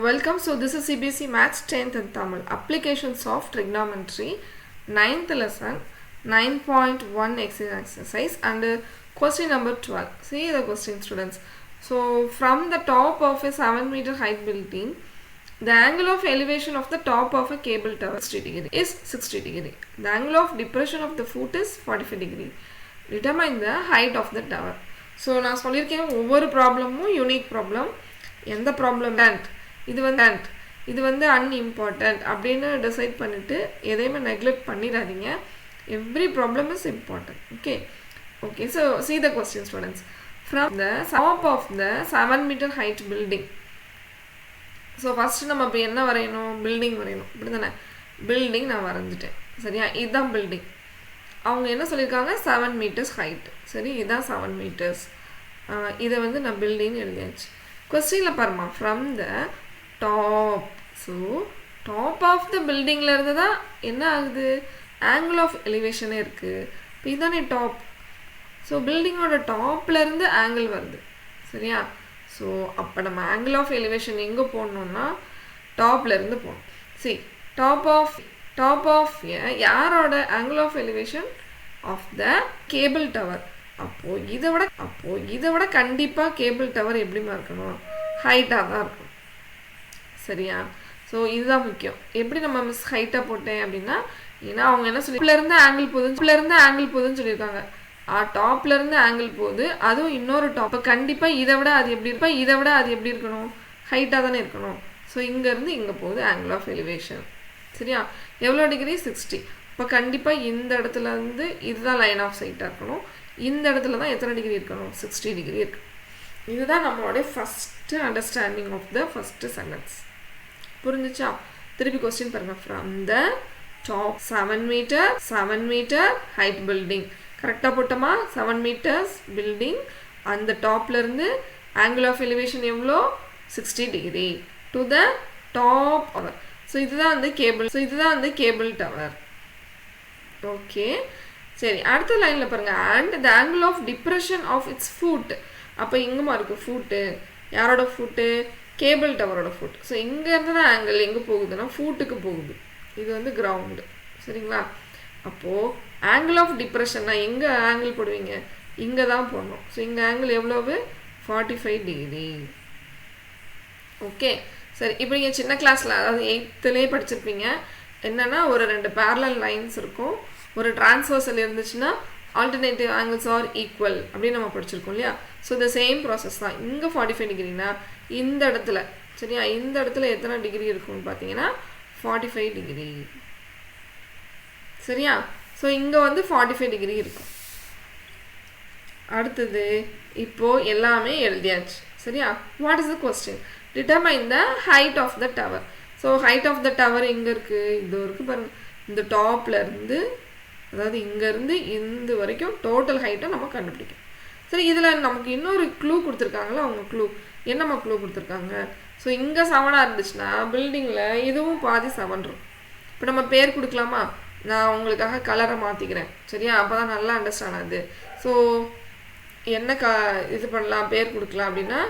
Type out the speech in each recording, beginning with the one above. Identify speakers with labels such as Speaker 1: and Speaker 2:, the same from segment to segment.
Speaker 1: Welcome. So this is CBSE Maths 10th and Tamil. Applications of Trigonometry 9th lesson 9.1 exercise and question number 12. See the question, students. So from the top of a 7-meter height building, the angle of elevation of the top of a cable tower 60 degree is 60 degree. The angle of depression of the foot is 45 degree. Determine the height of the tower. So நான் சொல்லியிருக்கேன் ஒவ்வொரு ப்ராப்ளமும் unique problem. எந்த problem இது வந்து unimportant அப்படின்னு decide பண்ணிவிட்டு எதையுமே நெக்லெக்ட் பண்ணிடாதீங்க. Every problem is important. Okay so see the question, students. From the top of the 7-meter height building. So first நம்ம இப்போ என்ன வரையணும்? பில்டிங் வரையணும். இப்படி தானே பில்டிங் நான் வரைஞ்சிட்டேன். சரியா? இதுதான் பில்டிங். அவங்க என்ன சொல்லியிருக்காங்க? 7 meters ஹைட்டு. சரி, இதுதான் 7 meters. இதை வந்து நான் பில்டிங் எழுதியாச்சு. கொஸ்டினில் பாருமா, from the top. So top of the பில்டிங்கில் இருந்து தான் என்ன ஆகுது? ஆங்கிள் ஆஃப் எலிவேஷனே இருக்குது. இப்போ இதுதானே டாப். ஸோ பில்டிங்கோட டாப்லேருந்து ஆங்கிள் வருது. சரியா? ஸோ அப்போ நம்ம ஆங்கிள் ஆஃப் எலிவேஷன் எங்கே போடணுன்னா டாப்லேருந்து போகணும். சி டாப் ஆஃப் யாரோட angle of elevation? Of the cable tower. அப்போது இதை விட கண்டிப்பாக கேபிள் டவர் எப்படிமா இருக்கணும்? ஹைட்டாக தான் இருக்கணும். சரியா? ஸோ இதுதான் முக்கியம். எப்படி நம்ம மிஸ் ஹைட்டாக போட்டேன் அப்படின்னா, ஏன்னா அவங்க என்ன சொல்லி இருந்து ஆங்கிள் போகுதுன்னு சொல்லியிருக்காங்க. டாப்லேருந்து ஆங்கிள் போகுது, அதுவும் இன்னொரு டாப். இப்போ கண்டிப்பாக இதை விட அது எப்படி இருக்கணும்? ஹைட்டாக தானே இருக்கணும். ஸோ இங்கேருந்து இங்கே போகுது ஆங்கிள் ஆஃப் எலிவேஷன். சரியா? எவ்வளோ டிகிரி? 60. இப்போ கண்டிப்பாக இந்த இடத்துல இருந்து இதுதான் லைன் ஆஃப் சைட்டாக இருக்கணும். இந்த இடத்துல தான் எத்தனை டிகிரி இருக்கணும்? 60 டிகிரி இருக்கு. இதுதான் நம்மளுடைய first understanding of the first sentence. புரிஞ்சிச்சா? திருப்பி கொஸ்டின் பாருங்க. From the top 7 meter height building. கரெக்டாக போட்டோமா? 7 meters பில்டிங். அந்த டாப்லேருந்து ஆங்கிள் ஆஃப் எலிவேஷன் எவ்வளோ? 60 degree to the top tower. So இதுதான் வந்து கேபிள் டவர். ஓகே, சரி. அடுத்த லைனில் பாருங்கள். And the angle of depression of its foot. அப்போ இங்கேமா இருக்குது ஃபுட்டு. யாரோட ஃபுட்டு? கேபிள் டவரோட ஃபுட். ஸோ இங்கேருந்து தான் ஆங்கிள் எங்கே போகுதுன்னா ஃபுட்டுக்கு போகுது. இது வந்து கிரவுண்டு. சரிங்களா? அப்போது ஆங்கிள் ஆஃப் டிப்ரெஷன்னா எங்கே ஆங்கிள் போடுவீங்க? இங்கே தான் போடணும். ஸோ இங்கே ஆங்கிள் எவ்வளவு? 45 டிகிரி. ஓகே, சரி. இப்போ நீங்கள் சின்ன கிளாஸில், அதாவது 8th படிச்சிருப்பீங்க. என்னென்னா ஒரு 2 parallel லைன்ஸ் இருக்கும். ஒரு டிரான்ஸ்வர்சல் இருந்துச்சுன்னா ஆல்டர்னேட்டிவ் ஆங்கிள்ஸ் ஆர் ஈக்குவல் அப்படின்னு நம்ம படிச்சிருக்கோம் இல்லையா? ஸோ இந்த சேம் ப்ராசஸ் தான். இங்கே 45 டிகிரினா இந்த இடத்துல, சரியா, இந்த இடத்துல எத்தனை டிகிரி இருக்கும்னு பார்த்தீங்கன்னா 45 டிகிரி. சரியா? ஸோ இங்கே வந்து 45 டிகிரி இருக்கும். அடுத்தது இப்போது எல்லாமே எழுதியாச்சு. சரியா? What is the question? Determine the height of the tower. So height of the tower எங்கே இருக்குது? இது இருக்குது பாருங்கள். இந்த டாப்லேருந்து, அதாவது இங்கேருந்து இந்த வரைக்கும் டோட்டல் ஹைட்டை நம்ம கண்டுபிடிக்கணும். சரி, இதில் நமக்கு இன்னொரு க்ளூ கொடுத்துருக்காங்களா? அவங்க க்ளூ என்னம்மா க்ளூ கொடுத்துருக்காங்க? ஸோ இங்கே 7 இருந்துச்சுன்னா பில்டிங்கில் இதுவும் பாதி 7 இருக்கும். இப்போ நம்ம பேர் கொடுக்கலாமா? நான் உங்களுக்காக கலரை மாற்றிக்கிறேன். சரியா? அப்போ தான் நல்லா அண்டர்ஸ்டாண்ட் ஆகுது. ஸோ என்ன இது பண்ணலாம், பேர் கொடுக்கலாம் அப்படின்னா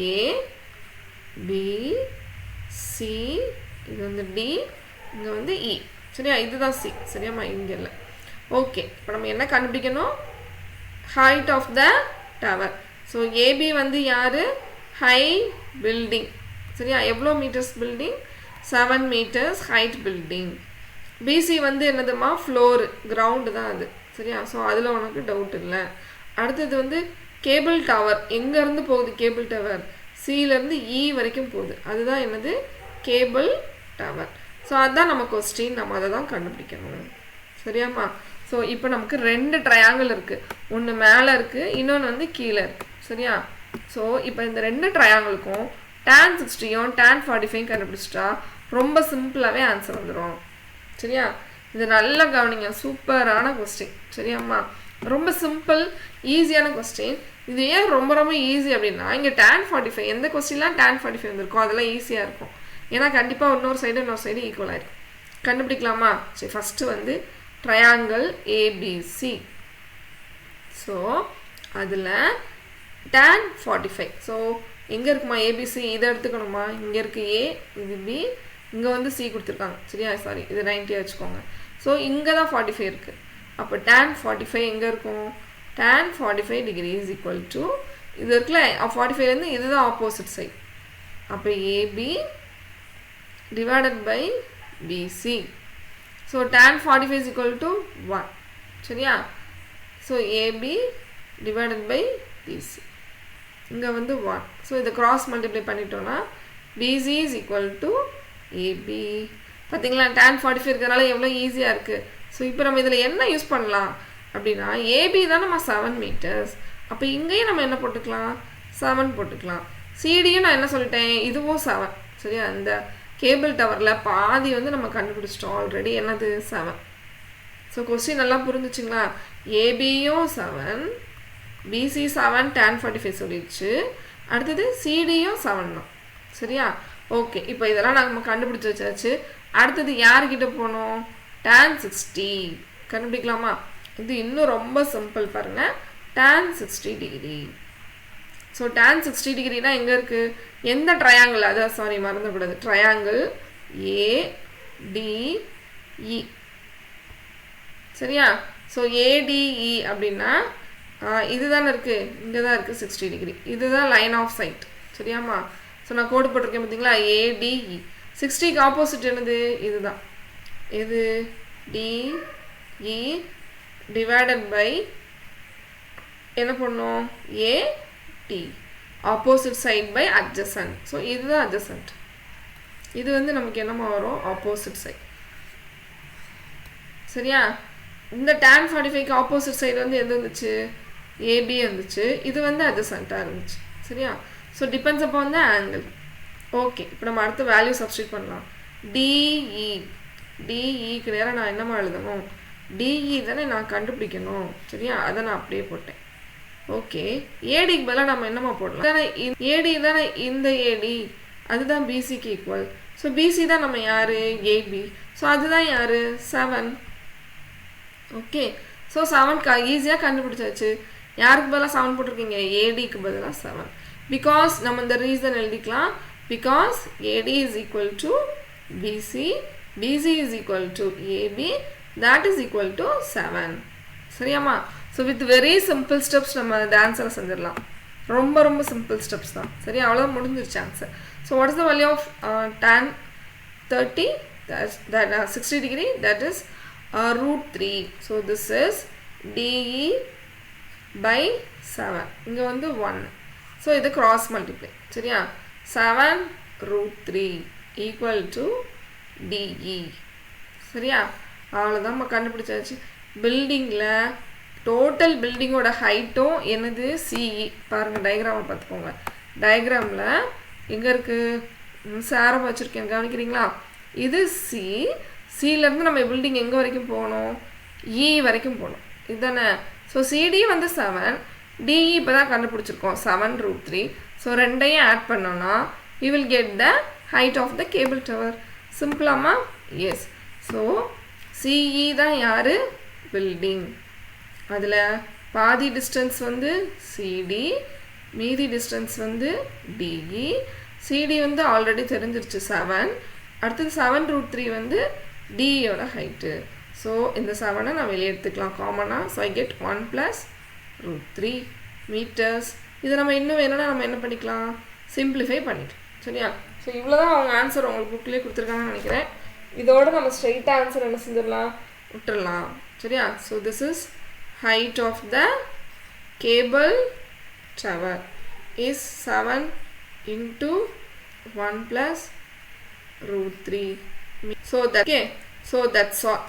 Speaker 1: ஏ பி சி, இது வந்து டி, இங்கே வந்து இ. சரியா? இதுதான் சி. சரியாம்மா? இங்கே இல்லை. ஓகே, இப்போ நம்ம என்ன கண்டுபிடிக்கணும்? Height of the tower. So AB வந்து யார்? High building. சரியா? எவ்வளோ metres building? 7 meters height building. BC வந்து என்னதுமா? ஃப்ளோரு, கிரவுண்டு தான் அது. சரியா? ஸோ அதில் உனக்கு டவுட் இல்லை. அடுத்தது வந்து கேபிள் டவர். எங்கேருந்து போகுது கேபிள் டவர்? சியிலேருந்து இ வரைக்கும் போகுது. அதுதான் என்னது? Cable tower. ஸோ அதுதான் நம்ம கொஸ்டின். நம்ம அதை தான் கண்டுபிடிக்கணும். சரியாம்மா? ஸோ இப்போ நமக்கு 2 ட்ரையாங்கிள் இருக்குது. ஒன்று மேலே இருக்குது, இன்னொன்று வந்து கீழே இருக்குது. சரியா? ஸோ இப்போ இந்த 2 ட்ரையாங்கிளுக்கும் tan 60யும் tan 45 கண்டுபிடிச்சிட்டா ரொம்ப சிம்பிளாகவே ஆன்சர் வந்துடும். சரியா? இது நல்லா கவனிங்க. சூப்பரான கொஸ்டின். சரியாம்மா? ரொம்ப சிம்பிள், ஈஸியான கொஸ்டின். இது ஏன் ரொம்ப ரொம்ப ஈஸி அப்படின்னா, இங்கே tan 45, எந்த கொஸ்டின்லாம் tan 45 வந்திருக்கும் அதெல்லாம் ஈஸியாக இருக்கும். ஏன்னா கண்டிப்பாக இன்னொரு சைடு ஈக்குவலாக இருக்கும். கண்டுபிடிக்கலாமா? சரி, ஃபஸ்ட்டு வந்து ட்ரையாங்கிள் ஏபிசி. ஸோ அதில் tan 45. ஸோ எங்கே இருக்குமா ஏபிசி இதை எடுத்துக்கணுமா இங்கே இருக்குது ஏ இது பி இங்கே வந்து சி கொடுத்துருக்காங்க சரியா சாரி இது 90 வச்சுக்கோங்க ஸோ இங்கே தான் 45 இருக்குது அப்போ tan 45 எங்கே இருக்கும் tan 45 degree is equal to இது இருக்குல்ல 45லேருந்து இதுதான் ஆப்போசிட் சைட் அப்போ AB divided by BC so tan 45 is equal to 1 சரியா so AB divided by BC இங்கே வந்து 1 so இதை cross multiply பண்ணிட்டோம்னா BC is equal to AB பார்த்தீங்களா tan 45 இருக்கிறதுனால எவ்வளோ ஈஸியாக இருக்குது ஸோ இப்போ நம்ம இதில் என்ன யூஸ் பண்ணலாம் அப்படின்னா AB தான் நம்ம 7 மீட்டர்ஸ் அப்போ இங்கேயும் நம்ம என்ன போட்டுக்கலாம் 7 போட்டுக்கலாம் சிடியும் நான் என்ன சொல்லிட்டேன் இதுவும் 7 சரியா இந்த கேபிள் டவரில் பாதி வந்து நம்ம கண்டுபிடிச்சிட்டோம் ஆல்ரெடி என்னது 7 ஸோ கொஸ்டின் நல்லா புரிஞ்சிச்சிங்களா ஏபியும் 7 பிசி 7 tan 45 சொல்லிடுச்சு அடுத்தது சிடியும் 7 தான் சரியா ஓகே இப்போ இதெல்லாம் நம்ம கண்டுபிடிச்சி வச்சாச்சு அடுத்தது யார்கிட்ட போகணும் tan 60 கண்டுபிடிக்கலாமா இது இன்னும் ரொம்ப சிம்பிள் பாருங்கள் tan 60 டிகிரி ஸோ tan 60 டிகிரினா எங்கே இருக்குது எந்த ட்ரையாங்கிள் அதான் சாரி மறந்துக்கூடாது ட்ரையாங்கிள் ஏடிஇ சரியா ஸோ ஏடிஇ அப்படின்னா இதுதானே இருக்குது இங்கே தான் இருக்குது 60 டிகிரி இதுதான் லைன் ஆஃப் சைட் சரியாம்மா ஸோ நான் கோடு போட்டிருக்கேன் பார்த்தீங்களா ஏடிஇ 60க்கு ஆப்போசிட் என்னது இதுதான் இது டிஇ டிவைடட் பை என்ன பண்ணோம் AD opposite side by adjacent so இதுதான் அட்ஜசன்ட் இது வந்து நமக்கு என்னமா வரும் ஆப்போசிட் சைட் சரியா இந்த tan 45க்கு ஆப்போசிட் சைடு வந்து எது இருந்துச்சு ஏபி இருந்துச்சு இது வந்து அட்ஜசன்ட்டாக இருந்துச்சு சரியா ஸோ டிபெண்ட்ஸ் அப்போ வந்து ஆங்கிள் ஓகே இப்போ நம்ம அடுத்த வேல்யூ சப்ஸ்டியூட் பண்ணலாம் டிஇ டிஇக்கு நேரம் நான் என்னமா எழுதணும் டிஇ தானே நான் கண்டுபிடிக்கணும் சரியா அதை நான் அப்படியே போட்டேன் ஓகே ஏடிக்கு பதிலாக நம்ம என்னமா போடலாம் தானே ஏடி தானே இந்த ஏடி அதுதான் பிசிக்கு ஈக்குவல் ஸோ பிசி தான் நம்ம யார் ஏபி ஸோ அதுதான் யார் 7 ஓகே ஸோ 7 ஈஸியாக கண்டுபிடிச்சாச்சு யாருக்கு பதிலாக 7 போட்டிருக்கீங்க ஏடிக்கு பதிலாக 7 பிகாஸ் நம்ம இந்த ரீசன் எழுதிக்கலாம் because AD is equal to BC BC is equal to AB that is equal to 7 சரியாமா so with very simple steps நம்ம இந்த ஆன்சரை செஞ்சிடலாம் ரொம்ப ரொம்ப சிம்பிள் ஸ்டெப்ஸ் தான் சரி அவ்வளோ முடிஞ்சிருச்சு answer so what is the value of tan 30 that 60 degree that is √3 so this is DE by 7 இங்கே வந்து 1 ஸோ இது cross multiply சரியா 7 √3 equal to DE சரியா அவ்வளோதான் நம்ம கண்டுபிடிச்சாச்சு பில்டிங்கில் டோட்டல் பில்டிங்கோட ஹைட்டும் என்னது சிஇ பாருங்கள் டயக்ராமை பார்த்துக்கோங்க டயக்ராமில் எங்கே இருக்குது சாரம் வச்சுருக்கேன் கவனிக்கிறீங்களா இது சிலேருந்து நம்ம பில்டிங் எங்கே வரைக்கும் போகணும் இ வரைக்கும் போகணும் இதுதானே ஸோ சிடி வந்து 7 டிஇ இப்போ தான் கண்டுபிடிச்சிருக்கோம் 7 √3 ஸோ ரெண்டையும் ஆட் பண்ணோன்னா you will get the height of the cable tower சிம்பிளாமா எஸ் ஸோ சிஇ தான் யார் பில்டிங் அதில் பாதி டிஸ்டன்ஸ் வந்து சிடி மீதி டிஸ்டன்ஸ் வந்து டிஇ சிடி வந்து ஆல்ரெடி தெரிஞ்சிருச்சு 7 அடுத்தது 7 √3 வந்து டிஇயோட ஹைட்டு ஸோ இந்த 7ஐ நான் வெளியே எடுத்துக்கலாம் காமனாக ஸோ ஐ கெட் 1 + √3 மீட்டர்ஸ் இதை நம்ம இன்னும் வேணும்னா நம்ம என்ன பண்ணிக்கலாம் சிம்பிளிஃபை பண்ணிக்கலாம் சரியா ஸோ இவ்வளோ தான் அவங்க ஆன்சர் உங்களுக்கு புக்லேயே கொடுத்துருக்காங்கன்னு நினைக்கிறேன் இதோட நம்ம ஸ்ட்ரெயிட்டாக ஆன்சர் என்ன செஞ்சிடலாம் விட்டுடலாம் சரியா so this is height of the cable tower is 7 into 1 plus √3 so that okay so that's all